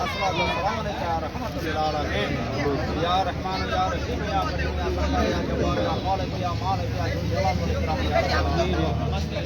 الصلاة والسلام عليك يا رحمة للعالمين يا رحمن يا رحيم يا كريم يا فتاح يا جبار يا خالق يا مالك يا ذو الجلال والإكرام يا رب العالمين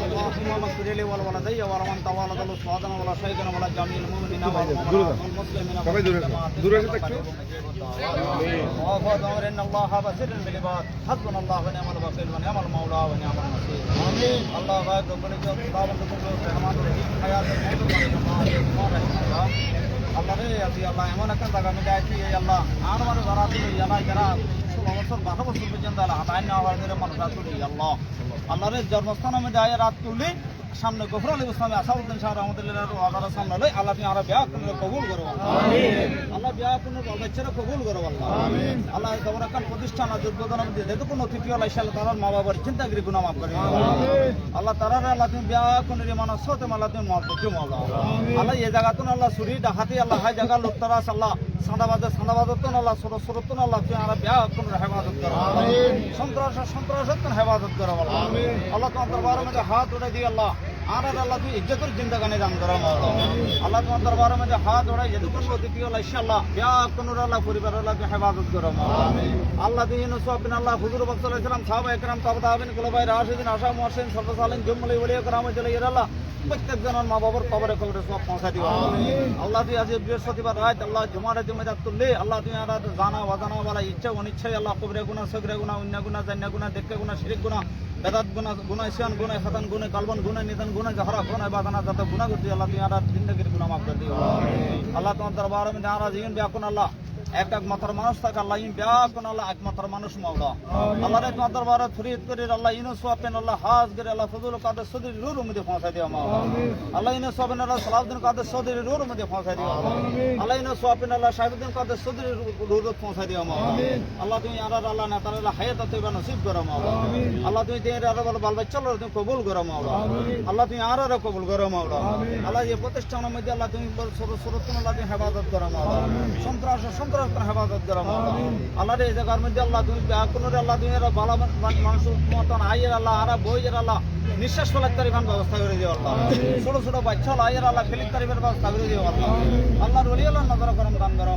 اللهم اغفر لي ولوالدي ولمن توالد الأصحابنا ولا شيخنا ولا جميع المؤمنين والمسلمين وافضل أمر إن الله بصير بالعباد حسبنا الله ونعم الوكيل ونعم المولى ونعم النصير آمين الله غيب رب العزة كتاب الرحمن الرحيم حياة আল্লাহ রে আছি আল্লাহ এমন একটা জায়গা আমি যাইছি আল্লাহ আর আমার যারা তুই জানা যারা 16 বছর 12 বছর পর্যন্ত আল্লাহ হাতায় না হওয়ার জন্য মানুষ আসুন আল্লাহ আল্লাহ রে জন্মস্থান আমি যাই রাত তুলি সামনে গফর আলী ইসলামী আসাউদ্দিন শাহ রহমতুল্লাহ আদার সামনে লই আল্লাহ তুমি আরো বিয়া করে কবুল করো আল্লাহ বিয়া করে বাচ্চারা কবুল করো আল্লাহ আল্লাহ তোমার একটা প্রতিষ্ঠান উদ্বোধন যেহেতু কোনো অতিথি আল্লাহ ইনশাআল্লাহ তার মা বাবার চিন্তাগিরি গুনাহ মাফ করে আল্লাহ তারা আল্লাহ তুমি বিয়া করে মানুষ সাথে আল্লাহ তুমি মাফ করো আল্লাহ এই জায়গা তো আল্লাহ চুরি ডাকাতি আল্লাহ হাই জায়গা লুটতারা আল্লাহ সান্দাবাজার তো আল্লাহ সরত আল্লাহ তুমি আরো বিয়া করে হেফাজত করো সন্ত্রাস হেফাজত করো আল্লাহ তোমার দরবারের মধ্যে হাত উঠে দিয়ে আল্লাহ আর আল্লাহ তুমি ইজ্জতের জিন্দাগানি দান করো আল্লাহ তোমার দরবারের মধ্যে হাত উঠাই যেটুকুন অতিথি আল্লাহ ইনশাআল্লাহ বিয়া কোনুর আল্লাহ পরিবার আল্লাহ তুমি হেফাজত করো আল্লাহ তুমি ইউনুস আল্লাহ হুজুর বক্স আলাইহিস সালাম সাহাবা একরাম তাবেঈন কুলাফায়ে রাশিদিন আশা মুহসিন সরদার জুমলি ওলিয়া کرام জলিয়ার আল্লাহ প্রত্যেক জনের মা বাবার কবরে সব পৌঁছা দিও আল্লাহ তুই আজ বৃহস্পতিবার রাত আল্লাহ জুমার জিম্মেদার তুললে আল্লাহ তুমি আর জানা অজানা বলা ইচ্ছা অনিচ্ছায় আল্লাহ কবরে গুনাহ সগরে গুনাহ অন্য গুনাহ জান্না গুনাহ দেখে গুনাহ শিরক গুনাহ বেদাত গুনাহ গুনাহ ইসয়ান গুনাহ খাতান গুনাহ কালবন গুনাহ নিদান গুনাহ জাহরা গুনাহ বাদানা যত গুনাহ করতে আল্লাহ তুমি আর জিন্দেগির গুনাহ মাফ করে দিও আল্লাহ তোমার দরবারে মধ্যে আর জীবন ব্যাকুন আল্লাহ একমাত্র মানুষ থাকে আল্লাহ ব্যাকুন আল্লাহ একমাত্র মানুষ মাওলা আল্লাহ রে তোমার দরবারে ফরিয়াদ করে আল্লাহ ইউনুস আল্লাহ হাজ করে আল্লাহ ফজল কাদের সদর রুর মধ্যে পৌঁছা দিও মাওলা আল্লাহ ইউনুস আল্লাহ সালাউদ্দিন কাদের সদর রুর মধ্যে পৌঁছা দিও আল্লাহ ইউনুস আল্লাহ শাহিবুদ্দিন কাদের সদর রুর পৌঁছা দিও মাওলা আল্লাহ তুমি আর আল্লাহ না তাআলা হায়াত তৈবা নসিব করো মাওলা আল্লাহ তুমি দেহের আর বাল বাচ্চা তুমি কবুল করো মাওলা আল্লাহ তুমি আর কবুল করো মাওলা আল্লাহ এই প্রতিষ্ঠানের মধ্যে আল্লাহ তুমি সরত আল্লাহ তুমি হেফাজত করো মাওলা সন্ত্রাস হেফাজত করো আল্লাহ এই জায়গার মধ্যে আল্লাহ তুমি কোন আল্লাহ তুমি ভালো মানুষ মতন আইয়ের আল্লাহ আর বইয়ের আল্লাহ নিঃশ্বাস ফেলার তারিফান ব্যবস্থা করে দিও আল্লাহ ছোট ছোট বাচ্চা আইয়ের আল্লাহ ফেলিক তারিফের ব্যবস্থা করে দিও আল্লাহ আল্লাহর ওলি আল্লাহ নজর করম দান করো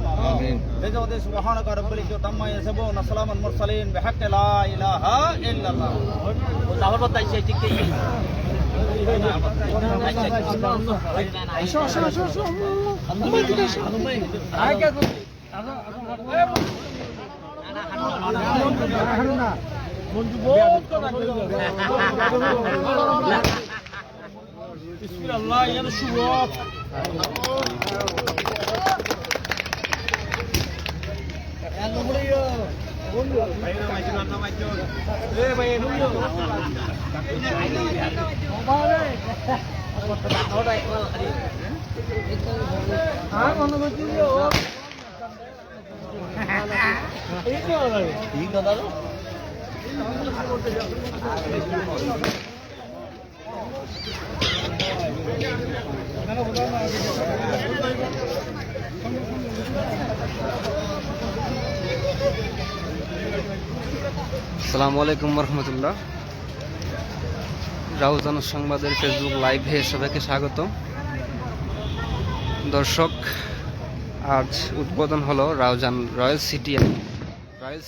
বেজে ওদের সুবহানাকা রাব্বিল ইজ্জাতি আম্মা ইয়াসিফুন সালামুন মুরসালিন বিহাক্কি লা ইলাহা ইল্লাল্লাহ তাহলে বতাইছে ঠিক ঠিক আসসালামু আলাইকুম রহমতুল্লাহ। রাউজান সংবাদের ফেসবুক লাইভে সবাইকে স্বাগত। দর্শক, আজ উদ্বোধন হলো Raozan royal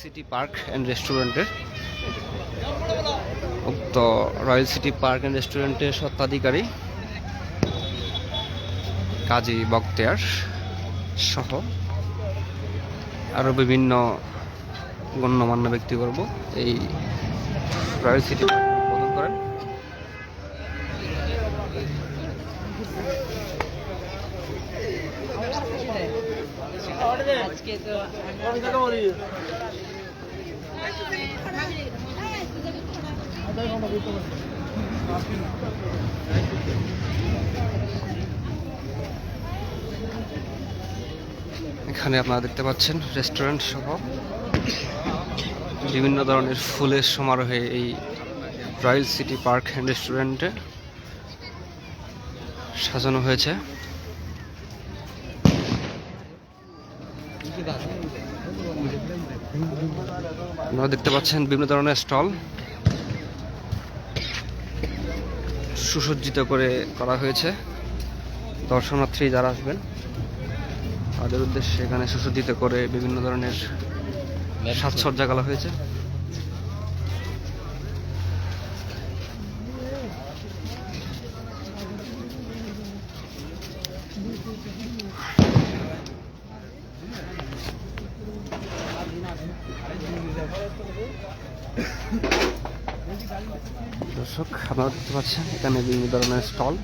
city park and রেস্টুরেন্টের। উক্ত রয়্যাল সিটি পার্ক অ্যান্ড রেস্টুরেন্টের স্বত্বাধিকারী কাজী বখতিয়ার সহ আরও বিভিন্ন গণ্যমান্য ব্যক্তিবর্গ এই রয়্যাল সিটি পার্ক উদ্বোধন করেন। এখানে আপনারা দেখতে পাচ্ছেন রেস্টুরেন্ট সহ বিভিন্ন ধরনের ফুলের সমারোহে এই রয়্যাল সিটি পার্ক অ্যান্ড রেস্টুরেন্টে সাজানো হয়েছে। আপনারা দেখতে পাচ্ছেন বিভিন্ন ধরনের স্টল সুসজ্জিত করে করা হয়েছে। দর্শনার্থী যারা আসবেন তাদের উদ্দেশ্যে এখানে সুসজ্জিত করে বিভিন্ন ধরনের সাজসজ্জা করা হয়েছে। দর্শক, আপনারা দেখতে পাচ্ছেন এখানে বিভিন্ন ধরনের স্টল।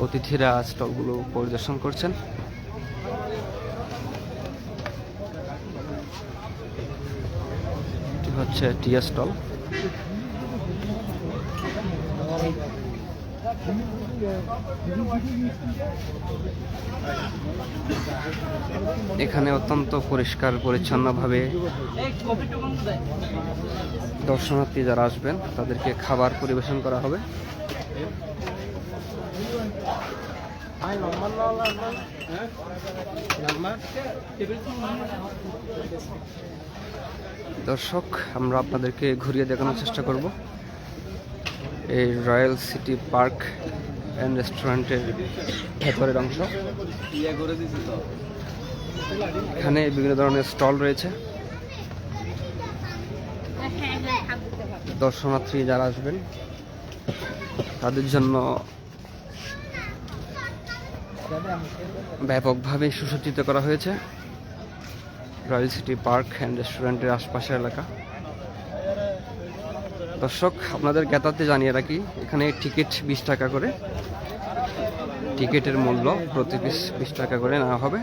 অতিথিরা স্টলগুলো পরিদর্শন করছেন। এটি হচ্ছে টিয়া স্টল। এখানে অত্যন্ত পরিষ্কার পরিচ্ছন্নভাবে দর্শনার্থী যারা আসবেন তাদেরকে খাবার পরিবেশন করা হবে। দর্শক, আমরা আপনাদেরকে ঘুরিয়ে দেখানোর চেষ্টা করব এই রয়্যাল সিটি পার্ক অ্যান্ড রেস্টুরেন্টের ভেতরের অংশ। এখানে বিভিন্ন ধরনের স্টল রয়েছে। দর্শনার্থী যারা আসবেন তাদের জন্য ব্যাপকভাবে সুসজ্জিত করা হয়েছে রয়্যাল সিটি পার্ক অ্যান্ড রেস্টুরেন্টের আশপাশের এলাকা। দর্শক, আপনাদের জ্ঞাতার্থে জানিয়ে রাখি, এখানে টিকিট 20 টাকা করে। টিকিটের মূল্য প্রতি পিস 20 টাকা করে নেওয়া হবে।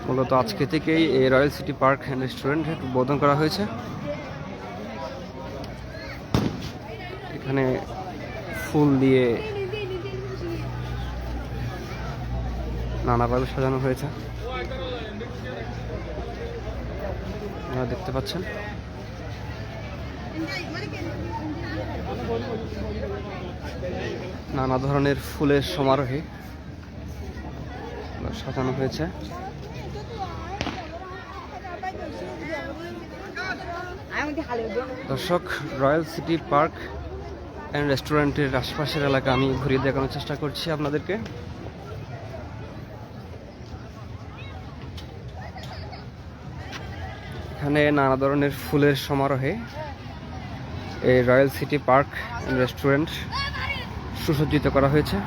মূলত আজকে থেকেই এই royal city park and restaurant উদ্বোধন করা হয়েছে। এখানে ফুল দিয়ে নানাভাবে সাজানো হয়েছে, আপনারা দেখতে পাচ্ছেন। নানা ধরনের ফুলের সমারোহে সাজানো হয়েছে। দর্শক, রয়্যাল সিটি পার্ক অ্যান্ড রেস্টুরেন্টের আশপাশের এলাকা আমি ঘুরিয়ে দেখানোর চেষ্টা করছি আপনাদেরকে। এখানে নানা ধরনের ফুলের সমারোহে এই royal city park and restaurant সুসজ্জিত করা হয়েছে।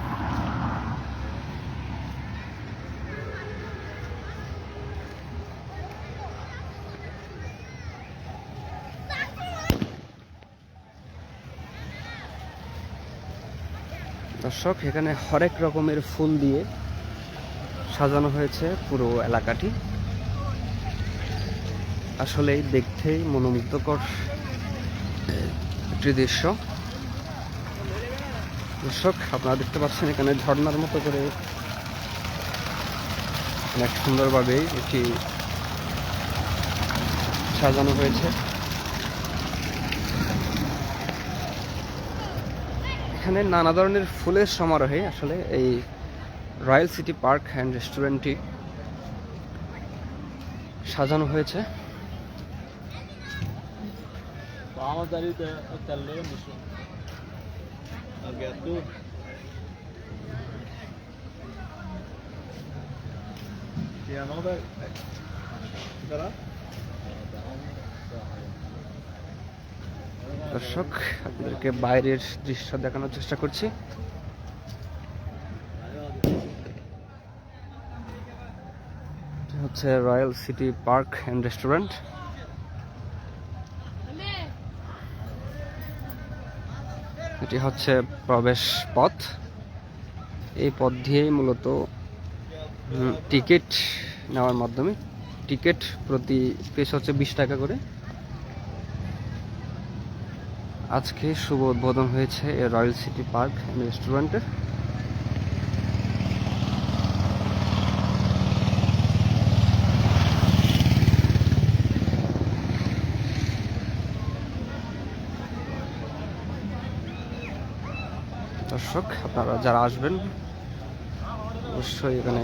দর্শক, এখানে হরেক রকমের ফুল দিয়ে সাজানো হয়েছে পুরো এলাকাটি। আসলেই দেখতেই মনোমুগ্ধকর একটি দৃশ্য। দর্শক, আপনারা দেখতে পাচ্ছেন এখানে ঝর্ণার মতো করে অনেক সুন্দরভাবে এটি সাজানো হয়েছে। এখানে নানা ধরনের ফুলের সমারোহে আসলে এই রয়্যাল সিটি পার্ক অ্যান্ড রেস্টুরেন্টটি সাজানো হয়েছে। দর্শক, আপনাদেরকে বাইরের দৃশ্য দেখানোর চেষ্টা করছি। হচ্ছে royal city park and restaurant. এটি হচ্ছে প্রবেশ পথ। এই পথ দিয়েই মূলত টিকিট নেওয়ার মাধ্যমে, টিকিট প্রতি পিস হচ্ছে 20 টাকা করে। আজকে শুভ উদ্বোধন হয়েছে এই রয়্যাল সিটি পার্ক অ্যান্ড রেস্টুরেন্টের। দর্শক, আপনারা যারা আসবেন অবশ্যই এখানে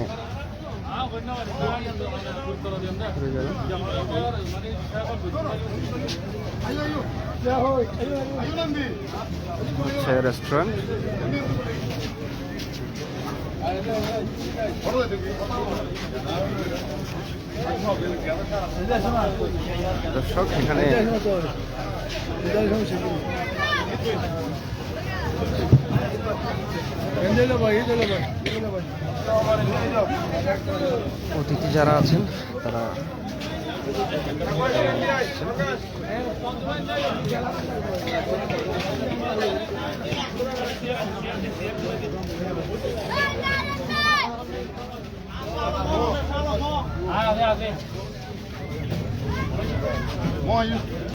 ঘুরে যাবেন। হচ্ছে রেস্টুরেন্ট। দর্শক এখানে অতিথি যারা আছেন তারা More you